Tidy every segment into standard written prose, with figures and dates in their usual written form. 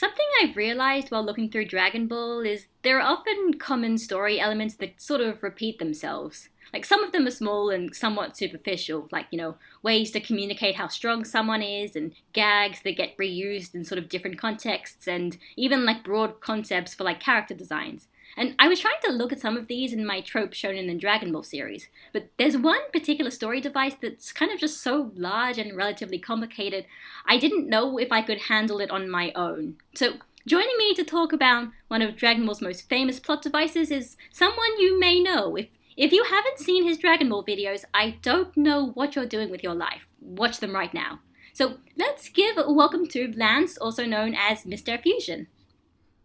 Something I've realized while looking through Dragon Ball is there are often common story elements that sort of repeat themselves. Like some of them are small and somewhat superficial, like, ways to communicate how strong someone is, and gags that get reused in sort of different contexts, and even like broad concepts for like character designs. And I was trying to look at some of these in my Trope Shonen and Dragon Ball series, but there's one particular story device that's kind of just so large and relatively complicated, I didn't know if I could handle it on my own. So, joining me to talk about one of Dragon Ball's most famous plot devices is someone you may know. If you haven't seen his Dragon Ball videos, I don't know what you're doing with your life. Watch them right now. So, let's give a welcome to Lance, also known as MistareFusion.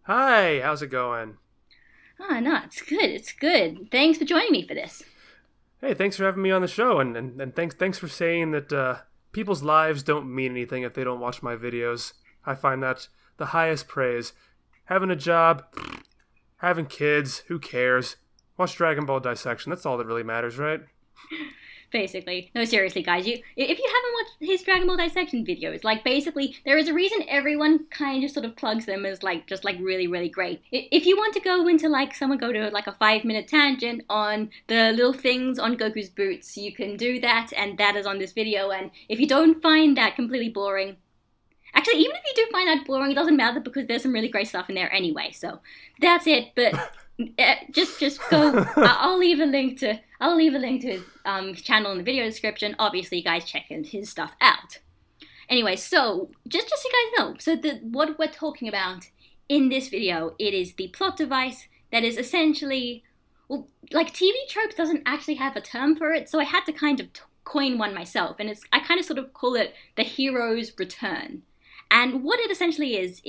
Hi, how's it going? No, it's good. Thanks for joining me for this. Hey, thanks for having me on the show, and thanks for saying that people's lives don't mean anything if they don't watch my videos. I find that the highest praise. Having a job, having kids, who cares? Watch Dragon Ball Dissection, that's all that really matters, right? Basically. No, seriously, guys, if you haven't watched his Dragon Ball Dissection videos, basically, there is a reason everyone kind of sort of plugs them as, just really, really great. If you want to go into, someone go to, a 5-minute tangent on the little things on Goku's boots, you can do that, and that is on this video, and if you don't find that completely boring, actually, even if you do find that boring, it doesn't matter because there's some really great stuff in there anyway, so that's it, but... just go. I'll leave a link to his channel in the video description. Obviously, you guys check his stuff out. Anyway, so just so you guys know, what we're talking about in this video, it is the plot device that is essentially, TV tropes doesn't actually have a term for it, so I had to kind of coin one myself, and I kind of sort of call it the hero's return. And what it essentially is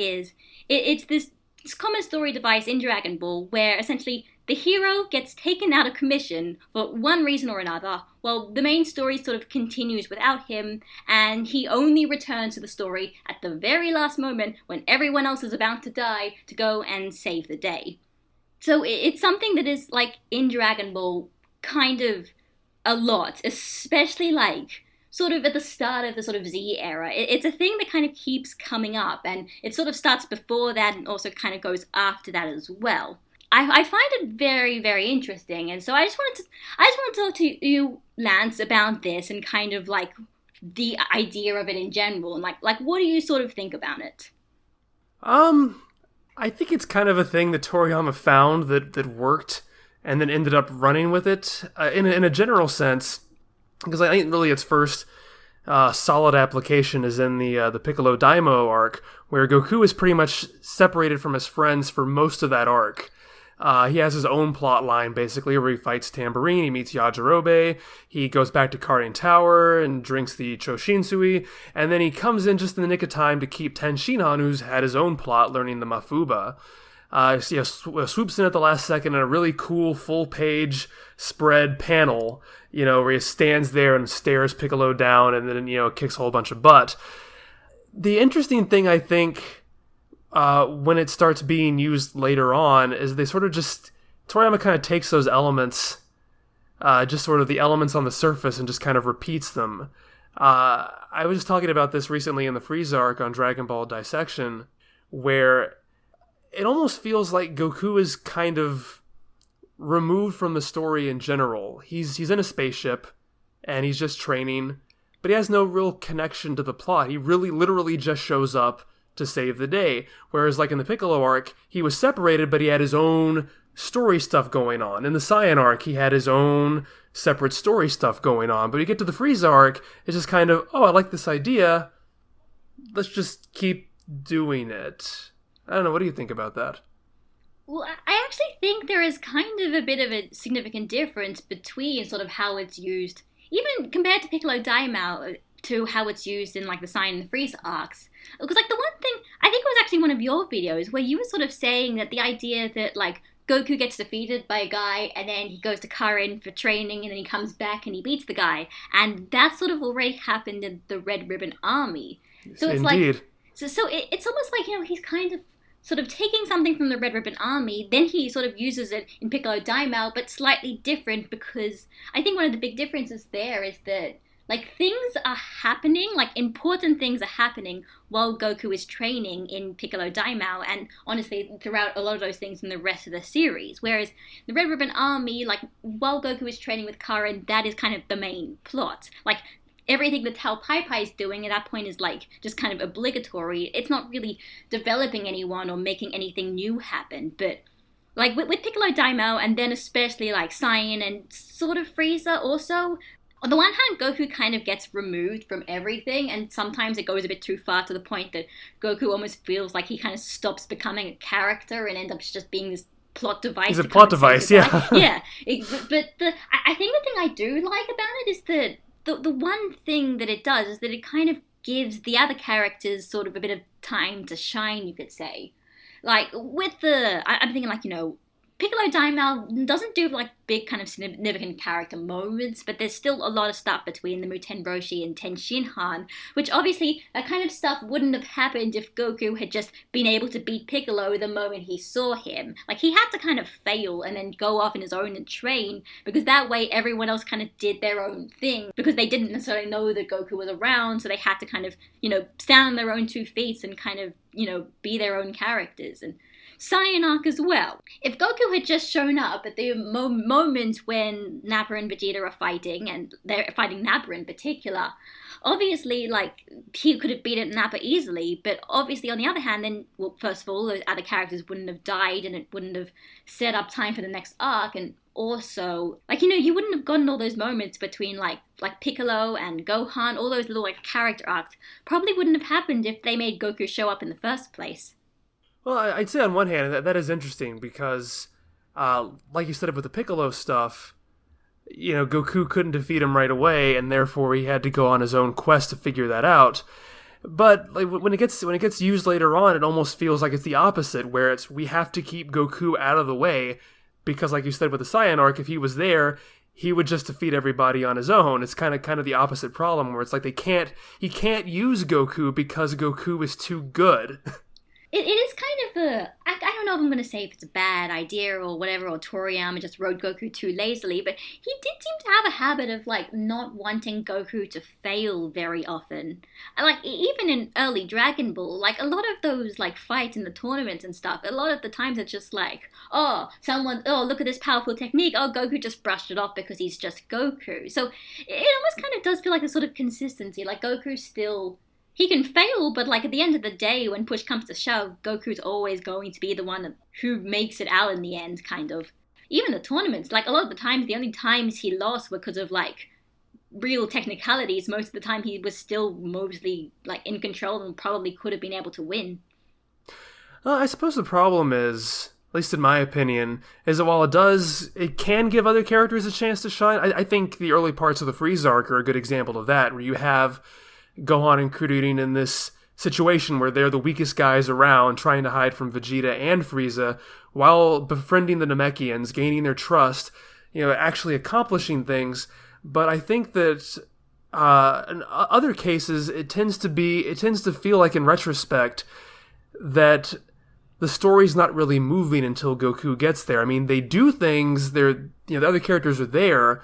it's this common story device in Dragon Ball where essentially the hero gets taken out of commission for one reason or another, while the main story sort of continues without him, and he only returns to the story at the very last moment when everyone else is about to die to go and save the day. So it's something that is, in Dragon Ball, kind of a lot, especially sort of at the start of the sort of Z era. It's a thing that kind of keeps coming up, and it sort of starts before that and also kind of goes after that as well. I find it very, very interesting, and so I just wanted to talk to you, Lance, about this and kind of the idea of it in general, and what do you sort of think about it? I think it's kind of a thing that Toriyama found that worked and then ended up running with it in a general sense. Because I think really its first solid application is in the Piccolo Daimyo arc, where Goku is pretty much separated from his friends for most of that arc. He has his own plot line, basically, where he fights Tambourine, he meets Yajirobe, he goes back to Karin Tower and drinks the Choshinsui, and then he comes in just in the nick of time to keep Tenshinhan, who's had his own plot, learning the Mafuba. Swoops in at the last second in a really cool full-page spread panel, where he stands there and stares Piccolo down and then, kicks a whole bunch of butt. The interesting thing, I think, when it starts being used later on, is they sort of Toriyama kind of takes those elements, just sort of the elements on the surface, and just kind of repeats them. I was just talking about this recently in the Frieza arc on Dragon Ball Dissection, where it almost feels like Goku is kind of removed from the story in general. He's in a spaceship, and he's just training, but he has no real connection to the plot. He really literally just shows up to save the day. Whereas in the Piccolo arc, he was separated, but he had his own story stuff going on. In the Saiyan arc, he had his own separate story stuff going on. But you get to the Frieza arc, it's just kind of, I like this idea. Let's just keep doing it. I don't know, what do you think about that? Well, I actually think there is kind of a bit of a significant difference between sort of how it's used, even compared to Piccolo Daimyo, to how it's used in the Saiyan and the Frieza arcs. Because the one thing, I think it was actually one of your videos where you were sort of saying that the idea that Goku gets defeated by a guy and then he goes to Karin for training and then he comes back and he beats the guy, and that sort of already happened in the Red Ribbon Army. So it's Indeed. It's almost he's kind of sort of taking something from the Red Ribbon Army, then he sort of uses it in Piccolo Daimyo, but slightly different, because I think one of the big differences there is that like things are happening, like important things are happening while Goku is training in Piccolo Daimao, and honestly throughout a lot of those things in the rest of the series. Whereas the Red Ribbon Army, like while Goku is training with Karen, that is kind of the main plot. Like everything that Tal Pai Pai is doing at that point is like just kind of obligatory. It's not really developing anyone or making anything new happen, but like with Piccolo Daimao, and then especially like Saiyan and sort of Frieza also, on the one hand, Goku kind of gets removed from everything, and sometimes it goes a bit too far to the point that Goku almost feels like he kind of stops becoming a character and ends up just being this plot device. He's a plot device, yeah. Yeah. But I think the thing I do like about it is that the one thing that it does is that it kind of gives the other characters sort of a bit of time to shine, you could say. Like, I'm thinking like, Piccolo Daimao doesn't do like big kind of significant character moments, but there's still a lot of stuff between the Muten Roshi and Ten Shinhan, which obviously that kind of stuff wouldn't have happened if Goku had just been able to beat Piccolo the moment he saw him. Like he had to kind of fail and then go off on his own and train, because that way everyone else kind of did their own thing, because they didn't necessarily know that Goku was around, so they had to kind of, stand on their own 2 feet and kind of, be their own characters. And Saiyan arc as well. If Goku had just shown up at the moment when Nappa and Vegeta are fighting, and they're fighting Nappa in particular, obviously, like, he could have beaten Nappa easily, but obviously, on the other hand, then, well, first of all, those other characters wouldn't have died, and it wouldn't have set up time for the next arc, and also, like, you wouldn't have gotten all those moments between, like Piccolo and Gohan, all those little, like, character arcs probably wouldn't have happened if they made Goku show up in the first place. Well, I'd say on one hand that is interesting because, like you said with the Piccolo stuff, Goku couldn't defeat him right away, and therefore he had to go on his own quest to figure that out. But like when it gets used later on, it almost feels like it's the opposite, where we have to keep Goku out of the way because, like you said with the Saiyan arc, if he was there, he would just defeat everybody on his own. It's kind of the opposite problem, where it's like he can't use Goku because Goku is too good. It is kind of I don't know if I'm going to say if it's a bad idea or whatever, or Toriyama just wrote Goku too lazily, but he did seem to have a habit of, like, not wanting Goku to fail very often. Like, even in early Dragon Ball, like, a lot of those, like, fights in the tournaments and stuff, a lot of the times it's just like, oh, look at this powerful technique, oh, Goku just brushed it off because he's just Goku. So it almost kind of does feel like a sort of consistency, like, Goku still... He can fail, but like at the end of the day, when push comes to shove, Goku's always going to be the one who makes it out in the end, kind of. Even the tournaments, like a lot of the times, the only times he lost were because of like real technicalities. Most of the time he was still mostly like in control and probably could have been able to win. I suppose the problem is, at least in my opinion, is that while it can give other characters a chance to shine, I think the early parts of the Frieza arc are a good example of that, where you have Gohan and Krillin in this situation where they're the weakest guys around, trying to hide from Vegeta and Frieza, while befriending the Namekians, gaining their trust, actually accomplishing things. But I think that in other cases, it tends to feel like, in retrospect, that the story's not really moving until Goku gets there. I mean, they do things, the other characters are there,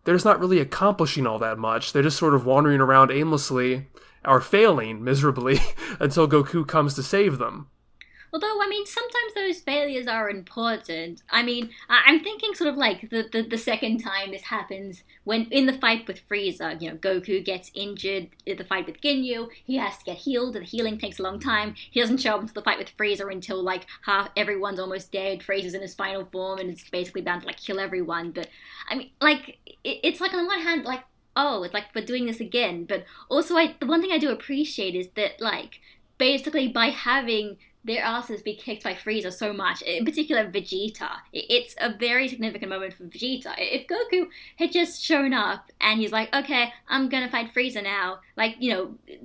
they're just not really accomplishing all that much. They're just sort of wandering around aimlessly, or failing miserably, until Goku comes to save them. Although, I mean, sometimes those failures are important. I mean, I'm thinking sort of like the second time this happens, when in the fight with Frieza, Goku gets injured in the fight with Ginyu, he has to get healed, and the healing takes a long time. He doesn't show up until the fight with Frieza until, like, half everyone's almost dead, Frieza's in his final form, and it's basically bound to, like, kill everyone. But, I mean, like, it's like, on one hand, like, oh, it's like, we're doing this again. But also, the one thing I do appreciate is that, like, basically by having their asses be kicked by Frieza so much, in particular Vegeta, it's a very significant moment for Vegeta. If Goku had just shown up and he's like, okay, I'm gonna fight Frieza now, like,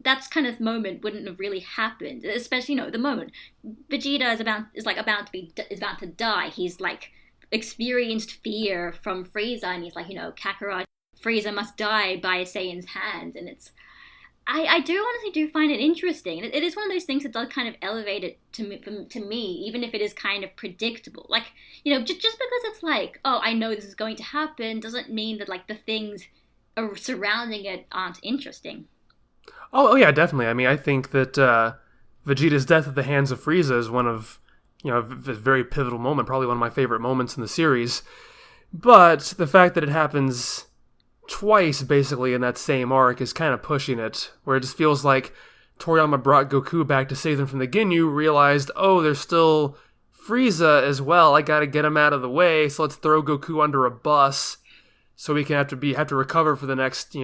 that kind of moment wouldn't have really happened. Especially, the moment Vegeta is about to die. He's like experienced fear from Frieza, and he's like, Kakarot, Frieza must die by a Saiyan's hand, and it's. I do honestly do find it interesting. It is one of those things that does kind of elevate it to me, even if it is kind of predictable. Like, just because it's like, oh, I know this is going to happen, doesn't mean that, like, the things surrounding it aren't interesting. Oh yeah, definitely. I mean, I think that Vegeta's death at the hands of Frieza is one of, a very pivotal moment, probably one of my favorite moments in the series. But the fact that it happens twice, basically, in that same arc is kind of pushing it, where it just feels like Toriyama brought Goku back to save them from the Ginyu, realized, oh, there's still Frieza as well, I gotta get him out of the way, so let's throw Goku under a bus so we can have to recover for the next,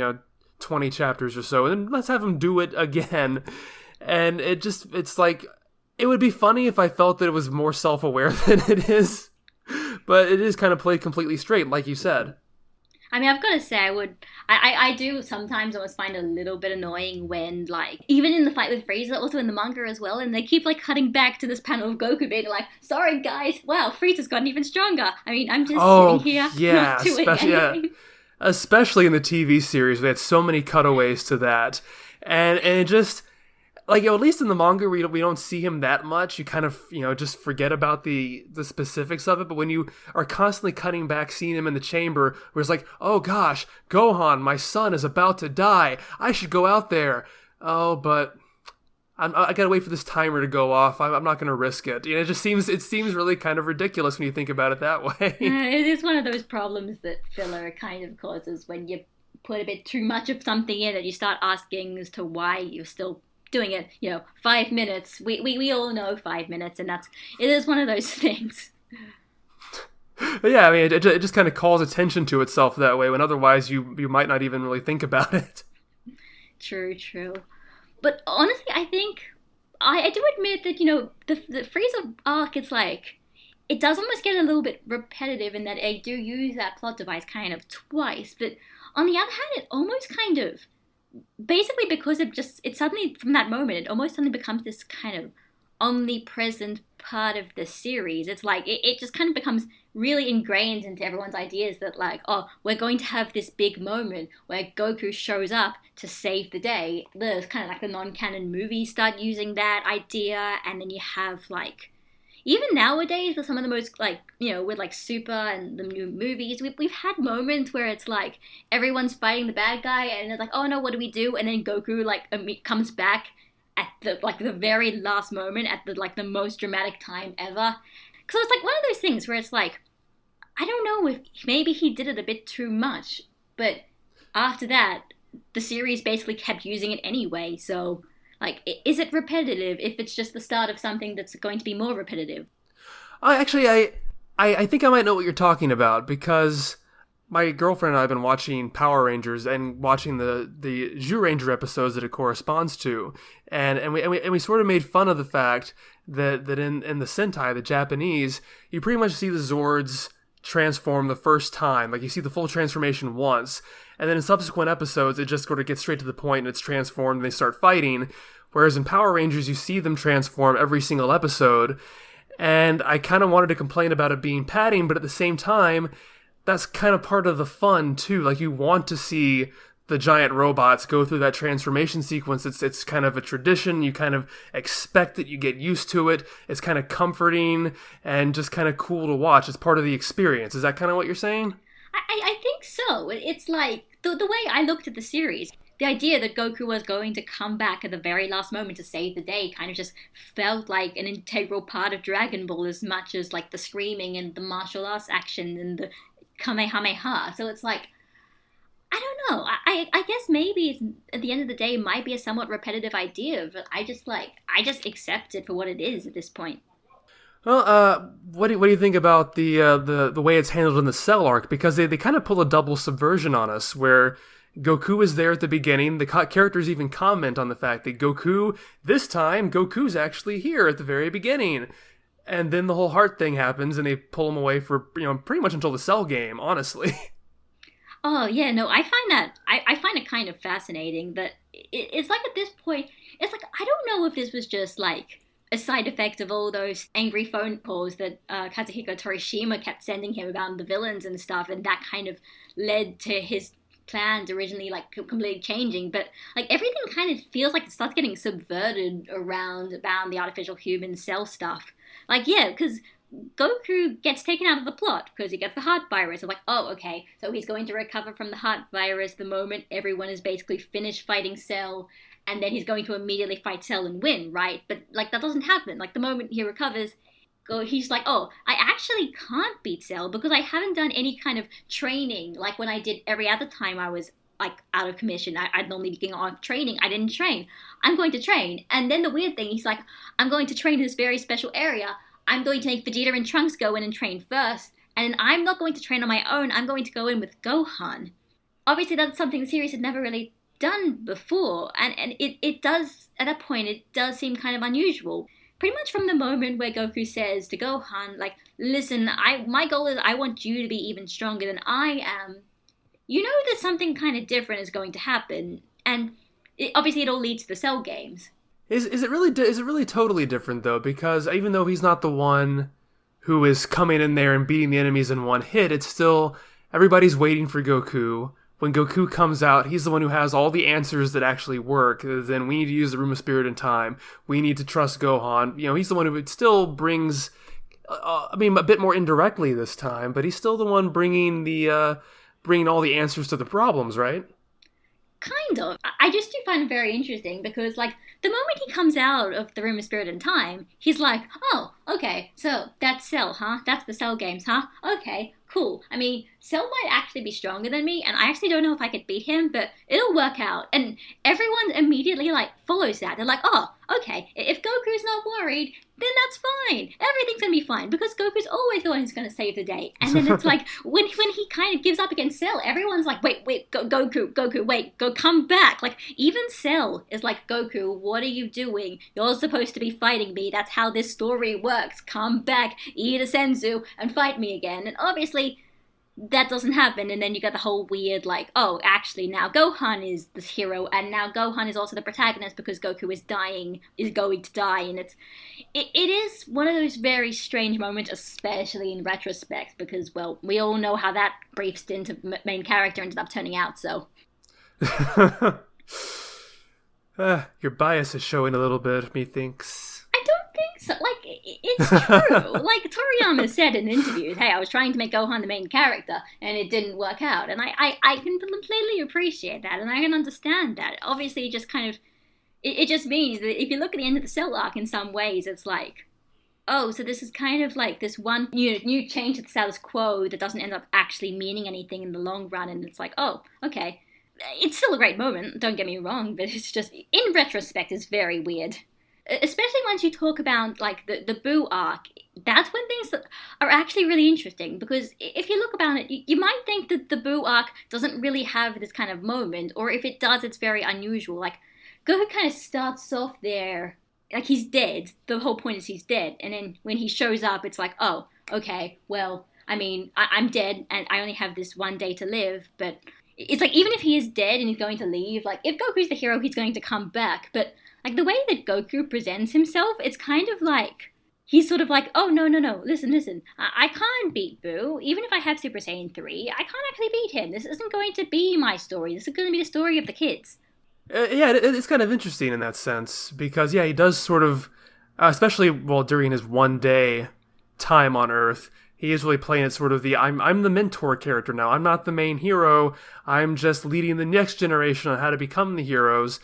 20 chapters or so, and let's have him do it again. And it's like, it would be funny if I felt that it was more self-aware than it is, but it is kind of played completely straight, like you said. I mean, I've got to say, I do sometimes almost find it a little bit annoying when, like, even in the fight with Frieza, also in the manga as well, and they keep, like, cutting back to this panel of Goku being like, sorry guys, wow, Frieza's gotten even stronger. I mean, I'm just sitting here not doing anything. Yeah. Especially in the TV series, we had so many cutaways to that. And it just, like, at least in the manga, we don't see him that much. You kind of, just forget about the specifics of it. But when you are constantly cutting back, seeing him in the chamber, where it's like, oh gosh, Gohan, my son is about to die. I should go out there. Oh, but I gotta wait for this timer to go off. I'm not gonna risk it. It seems really kind of ridiculous when you think about it that way. It is one of those problems that filler kind of causes when you put a bit too much of something in it. You start asking as to why you're still doing it. 5 minutes. We all know 5 minutes, and it is one of those things. But yeah, I mean, it just kind of calls attention to itself that way, when otherwise you might not even really think about it. True. But honestly, I think I do admit that, the Frieza arc, it's like, it does almost get a little bit repetitive in that they do use that plot device kind of twice. But on the other hand, it almost kind of, basically because it suddenly, from that moment, it almost suddenly becomes this kind of omnipresent part of the series. It's like, it just kind of becomes really ingrained into everyone's ideas that, like, oh, we're going to have this big moment where Goku shows up to save the day. There's kind of like the non-canon movies start using that idea, and then you have, like, even nowadays with some of the most, like, with like Super and the new movies, we've had moments where it's like everyone's fighting the bad guy and it's like, oh no, what do we do? And then Goku, like, comes back at the very last moment, at the most dramatic time ever. So it's like one of those things where it's like, I don't know if maybe he did it a bit too much, but after that, the series basically kept using it anyway. So, like, is it repetitive if it's just the start of something that's going to be more repetitive? I think I might know what you're talking about, because my girlfriend and I have been watching Power Rangers and watching the Zyuranger episodes that it corresponds to, and we sort of made fun of the fact that in the Sentai, the Japanese, you pretty much see the Zords transform the first time. Like, you see the full transformation once, and then in subsequent episodes, it just sort of gets straight to the point and it's transformed and they start fighting. Whereas in Power Rangers, you see them transform every single episode, and I kind of wanted to complain about it being padding, but at the same time, that's kind of part of the fun too. Like, you want to see the giant robots go through that transformation sequence. It's kind of a tradition. You kind of expect it. You get used to it. It's kind of comforting and just kind of cool to watch. It's part of the experience. Is that kind of what you're saying? I think so. It's like, the way I looked at the series, the idea that Goku was going to come back at the very last moment to save the day kind of just felt like an integral part of Dragon Ball, as much as, like, the screaming and the martial arts action and the Kamehameha. So it's like, I don't know. I guess maybe it's, at the end of the day, might be a somewhat repetitive idea, but I just accept it for what it is at this point. Well, what do you think about the way it's handled in the Cell arc? Because they kind of pull a double subversion on us, where Goku is there at the beginning. The characters even comment on the fact that this time, Goku's actually here at the very beginning. And then the whole heart thing happens, and they pull him away for, pretty much until the Cell game, honestly. Oh, yeah, no, I find it kind of fascinating that it's like, at this point, it's like, I don't know if this was just, like, a side effect of all those angry phone calls that Katsuhiko Torishima kept sending him about the villains and stuff, and that kind of led to his plans originally, like, completely changing. But, like, everything kind of feels like it starts getting subverted around the artificial human Cell stuff. Like, yeah, because Goku gets taken out of the plot because he gets the heart virus. I'm like, oh, okay, so he's going to recover from the heart virus the moment everyone is basically finished fighting Cell, and then he's going to immediately fight Cell and win, right? But like that doesn't happen. Like the moment he recovers, he's like, oh, I actually can't beat Cell because I haven't done any kind of training. Like when I did every other time I was like out of commission, I'd normally be getting off training. I didn't train. I'm going to train. And then the weird thing, he's like, I'm going to train in this very special area. I'm going to make Vegeta and Trunks go in and train first. And I'm not going to train on my own. I'm going to go in with Gohan. Obviously, that's something the series had never really done before. And it does, at that point, it does seem kind of unusual. Pretty much from the moment where Goku says to Gohan, like, listen, my goal is I want you to be even stronger than I am. You know that something kind of different is going to happen. And obviously it all leads to the Cell games. Is it really totally different though? Because even though he's not the one who is coming in there and beating the enemies in one hit, it's still everybody's waiting for Goku. When Goku comes out, he's the one who has all the answers that actually work. Then we need to use the Room of Spirit and Time. We need to trust Gohan. You know, he's the one who still brings, a bit more indirectly this time, but he's still the one bringing all the answers to the problems, right? Kind of. I just do find it very interesting because, like, the moment he comes out of the Room of Spirit and Time, he's like, oh, okay, so that's Cell, huh? That's the Cell games, huh? Okay, cool. I mean, Cell might actually be stronger than me, and I actually don't know if I could beat him, but it'll work out. And everyone immediately, like, follows that. They're like, oh, okay, if Goku's not worried, then that's fine. Everything's gonna be fine, because Goku's always the one who's gonna save the day. And then it's like, when he kind of gives up against Cell, everyone's like, wait, Goku, wait, come back. Like, even Cell is like, Goku, what are you doing? You're supposed to be fighting me. That's how this story works. Come back, eat a senzu, and fight me again. And obviously, that doesn't happen, and then you get the whole weird, like, oh, actually now Gohan is the hero, and now Gohan is also the protagonist because Goku is going to die, and it is one of those very strange moments, especially in retrospect, because, well, we all know how that brief stint of main character ended up turning out, so. Your bias is showing a little bit, methinks. I don't think so. Like, it's true. Like, Toriyama said in interviews, hey, I was trying to make Gohan the main character, and it didn't work out. And I can completely appreciate that, and I can understand that. Obviously, it just kind of, it just means that if you look at the end of the Cell arc in some ways, it's like, oh, so this is kind of like this one new change to the status quo that doesn't end up actually meaning anything in the long run, and it's like, oh, okay. It's still a great moment, don't get me wrong, but it's just, in retrospect, it's very weird. Especially once you talk about, like, the Boo arc, that's when things are actually really interesting, because if you look about it, you might think that the Boo arc doesn't really have this kind of moment, or if it does, it's very unusual. Like, Goku kind of starts off there, like, he's dead. The whole point is he's dead, and then when he shows up, it's like, oh, okay, well, I mean, I'm dead, and I only have this one day to live, but it's like, even if he is dead and he's going to leave, like, if Goku's the hero, he's going to come back, but like, the way that Goku presents himself, it's kind of like, he's sort of like, oh, no, listen, I can't beat Boo. Even if I have Super Saiyan 3, I can't actually beat him. This isn't going to be my story. This is going to be the story of the kids. Yeah, it's kind of interesting in that sense, because, yeah, he does sort of, especially, well, during his one day time on Earth, he is really playing it sort of I'm the mentor character now. I'm not the main hero. I'm just leading the next generation on how to become the heroes.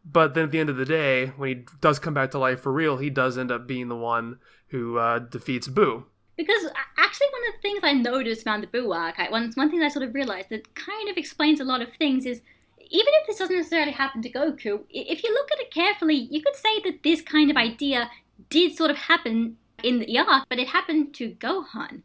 But then at the end of the day, when he does come back to life for real, he does end up being the one who defeats Boo. Because actually one of the things I noticed around the Boo arc, one thing I sort of realized that kind of explains a lot of things is, even if this doesn't necessarily happen to Goku, if you look at it carefully, you could say that this kind of idea did sort of happen in the arc, but it happened to Gohan.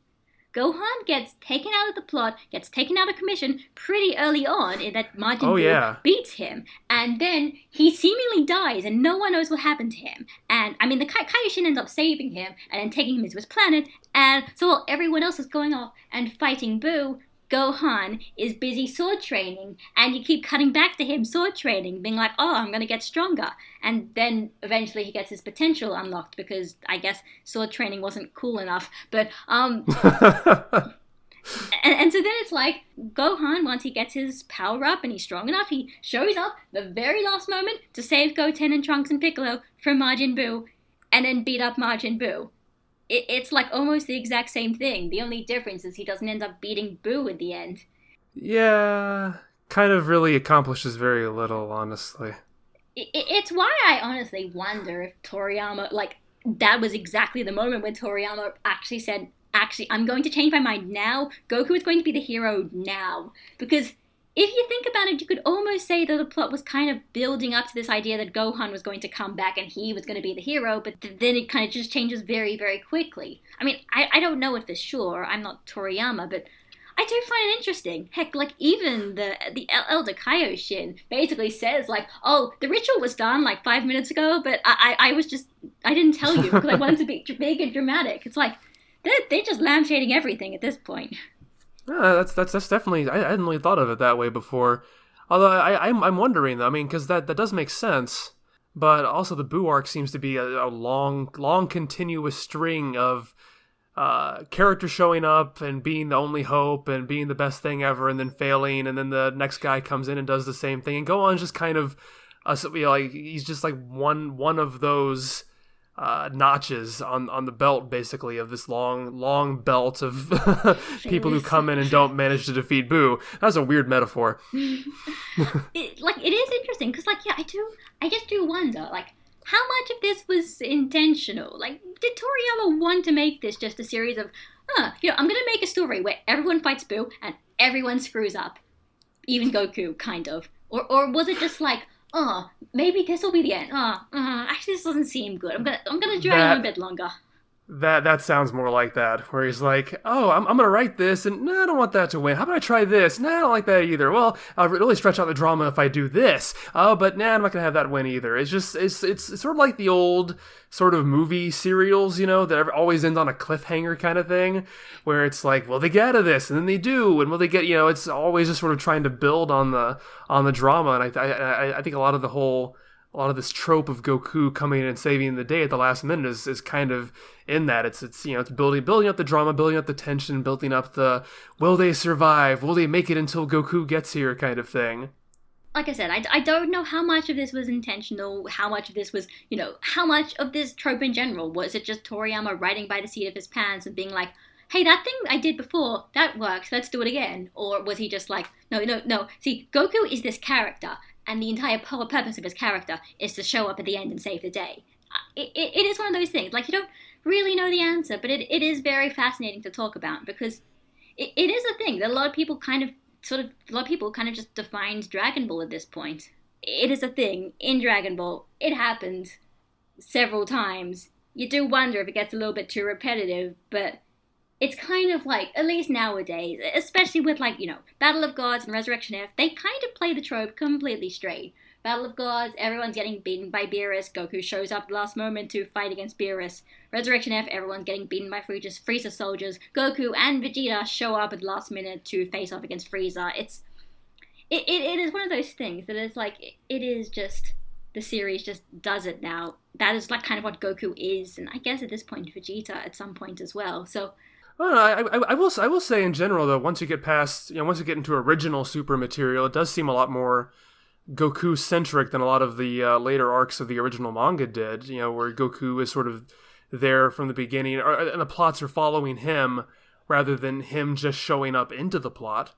Gohan gets taken out of the plot, gets taken out of commission pretty early on in that Majin Buu beats him. And then he seemingly dies and no one knows what happened to him. And, I mean, the Kaioshin ends up saving him and then taking him to his planet. And so while everyone else is going off and fighting Buu, Gohan is busy sword training, and you keep cutting back to him sword training, being like, oh, I'm going to get stronger. And then eventually he gets his potential unlocked because I guess sword training wasn't cool enough. But, and so then it's like, Gohan, once he gets his power up and he's strong enough, he shows up the very last moment to save Goten and Trunks and Piccolo from Majin Buu, and then beat up Majin Buu. It's like almost the exact same thing. The only difference is he doesn't end up beating Boo in the end. Yeah, kind of really accomplishes very little, honestly. It's why I honestly wonder if Toriyama, like, that was exactly the moment when Toriyama actually said, actually, I'm going to change my mind now. Goku is going to be the hero now. Because if you think about it, you could almost say that the plot was kind of building up to this idea that Gohan was going to come back and he was going to be the hero, but then it kind of just changes very, very quickly. I mean, I don't know it for sure. I'm not Toriyama, but I do find it interesting. Heck, like even the Elder Kaioshin basically says like, "Oh, the ritual was done like 5 minutes ago, but I was just I didn't tell you because I wanted to be big and dramatic." It's like they're just lampshading everything at this point. That's definitely. I hadn't really thought of it that way before. Although I'm wondering though. I mean, because that does make sense. But also the Boo arc seems to be a long continuous string of character showing up and being the only hope and being the best thing ever and then failing, and then the next guy comes in and does the same thing, and Gohan's just kind of like he's just like one of those notches on the belt, basically, of this long belt of people who come in and don't manage to defeat Boo. That's a weird metaphor. It is interesting because like yeah, I just do wonder like how much of this was intentional? Like, did Toriyama want to make this just a series of, I'm going to make a story where everyone fights Boo and everyone screws up, even Goku, kind of, or was it just like, maybe this will be the end? Actually, this doesn't seem good. I'm gonna drag on a bit longer. That sounds more like that, where he's like, oh, I'm gonna write this, and no, I don't want that to win. How about I try this? No, I don't like that either. Well, I'll really stretch out the drama if I do this. Oh, but I'm not gonna have that win either. It's just, it's sort of like the old sort of movie serials, that always end on a cliffhanger kind of thing, where it's like, well, they get out of this, and then they do, and will they get, it's always just sort of trying to build on the drama, and I think a lot of this trope of Goku coming in and saving the day at the last minute is kind of in that. It's building up the drama, building up the tension, building up the will they survive, will they make it until Goku gets here kind of thing. Like I said, I don't know how much of this was intentional, how much of this was, how much of this trope in general was it just Toriyama riding by the seat of his pants and being like, hey, that thing I did before, that works, let's do it again. Or was he just like, no, see, Goku is this character, and the entire purpose of his character is to show up at the end and save the day. It is one of those things, like you don't really know the answer, but it is very fascinating to talk about, because it is a thing that a lot of people kind of just defined Dragon Ball at this point. It is a thing in Dragon Ball. It happens several times. You do wonder if it gets a little bit too repetitive, but it's kind of like, at least nowadays, especially with like, Battle of Gods and Resurrection F, they kind of play the trope completely straight. Battle of Gods, everyone's getting beaten by Beerus. Goku shows up at the last moment to fight against Beerus. Resurrection F, everyone's getting beaten by Frieza soldiers. Goku and Vegeta show up at the last minute to face off against Frieza. It is one of those things that is like, it is just, the series just does it now. That is like kind of what Goku is, and I guess at this point Vegeta at some point as well, so... I will say in general though, once you get past, once you get into original Super material, it does seem a lot more Goku centric than a lot of the later arcs of the original manga did. Where Goku is sort of there from the beginning, and the plots are following him rather than him just showing up into the plot.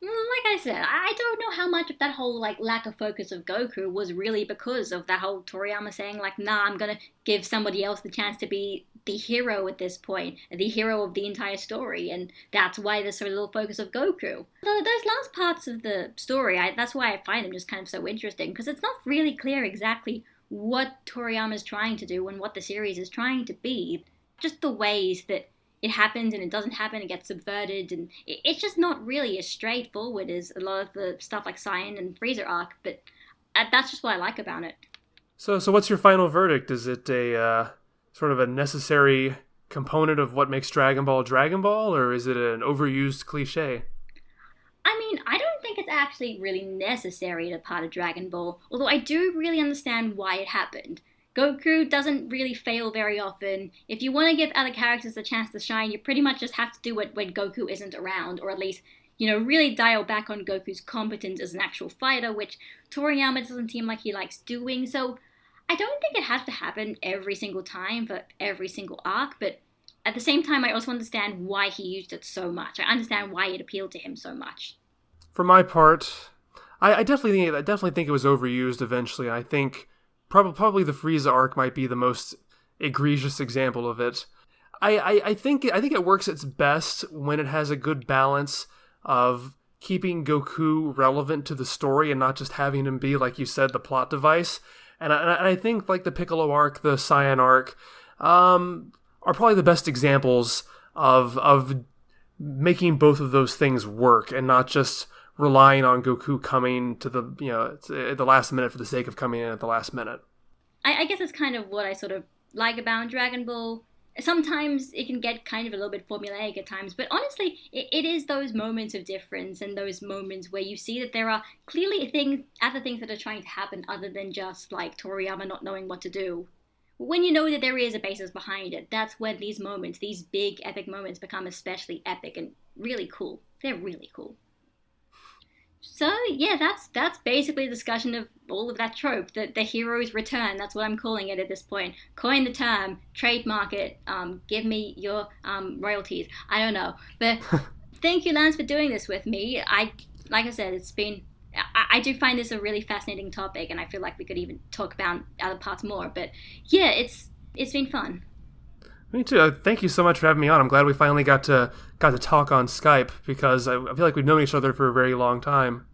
Like I said, I don't know how much of that whole like lack of focus of Goku was really because of that whole Toriyama saying like, nah, I'm gonna give somebody else the chance to be the hero at this point, the hero of the entire story, and that's why there's so little focus of Goku. Those last parts of the story, that's why I find them just kind of so interesting, because it's not really clear exactly what Toriyama's trying to do and what the series is trying to be. Just the ways that it happens and it doesn't happen, it gets subverted, and it's just not really as straightforward as a lot of the stuff like Saiyan and Freezer arc, but that's just what I like about it. So what's your final verdict? Is it a sort of a necessary component of what makes Dragon Ball, or is it an overused cliche? I mean, I don't think it's actually really necessary to part of Dragon Ball, although I do really understand why it happened. Goku doesn't really fail very often. If you want to give other characters a chance to shine, you pretty much just have to do it when Goku isn't around, or at least, really dial back on Goku's competence as an actual fighter, which Toriyama doesn't seem like he likes doing, so I don't think it has to happen every single time for every single arc, but at the same time, I also understand why he used it so much. I understand why it appealed to him so much. For my part, I definitely think it was overused eventually. I think probably the Frieza arc might be the most egregious example of it. I think it works its best when it has a good balance of keeping Goku relevant to the story and not just having him be, like you said, the plot device. And I think like the Piccolo arc, the Saiyan arc, are probably the best examples of making both of those things work and not just relying on Goku coming to at the last minute for the sake of coming in at the last minute. I guess that's kind of what I sort of like about Dragon Ball. Sometimes it can get kind of a little bit formulaic at times, but honestly, it is those moments of difference and those moments where you see that there are clearly other things that are trying to happen other than just like Toriyama not knowing what to do. When you know that there is a basis behind it, that's when these moments, these big epic moments, become especially epic and really cool. They're really cool. So yeah, that's basically a discussion of all of that trope, the hero's return. That's what I'm calling it at this point. Coin the term, trademark it. Give me your royalties. I don't know, but thank you, Lance, for doing this with me. Like I said, it's been. I do find this a really fascinating topic, and I feel like we could even talk about other parts more. But yeah, it's been fun. Me too. Thank you so much for having me on. I'm glad we finally got to talk on Skype because I feel like we've known each other for a very long time.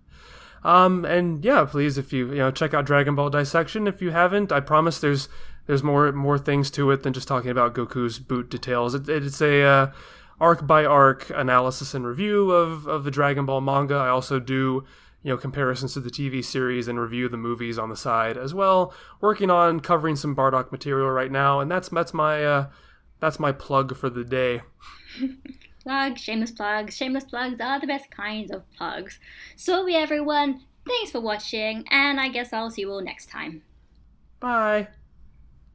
And yeah, please, if you check out Dragon Ball Dissection if you haven't. I promise there's more things to it than just talking about Goku's boot details. It's a arc by arc analysis and review of the Dragon Ball manga. I also do comparisons to the TV series and review the movies on the side as well. Working on covering some Bardock material right now, and that's my plug for the day. Plugs, shameless plugs. Shameless plugs are the best kinds of plugs. So everyone, thanks for watching, and I guess I'll see you all next time. Bye.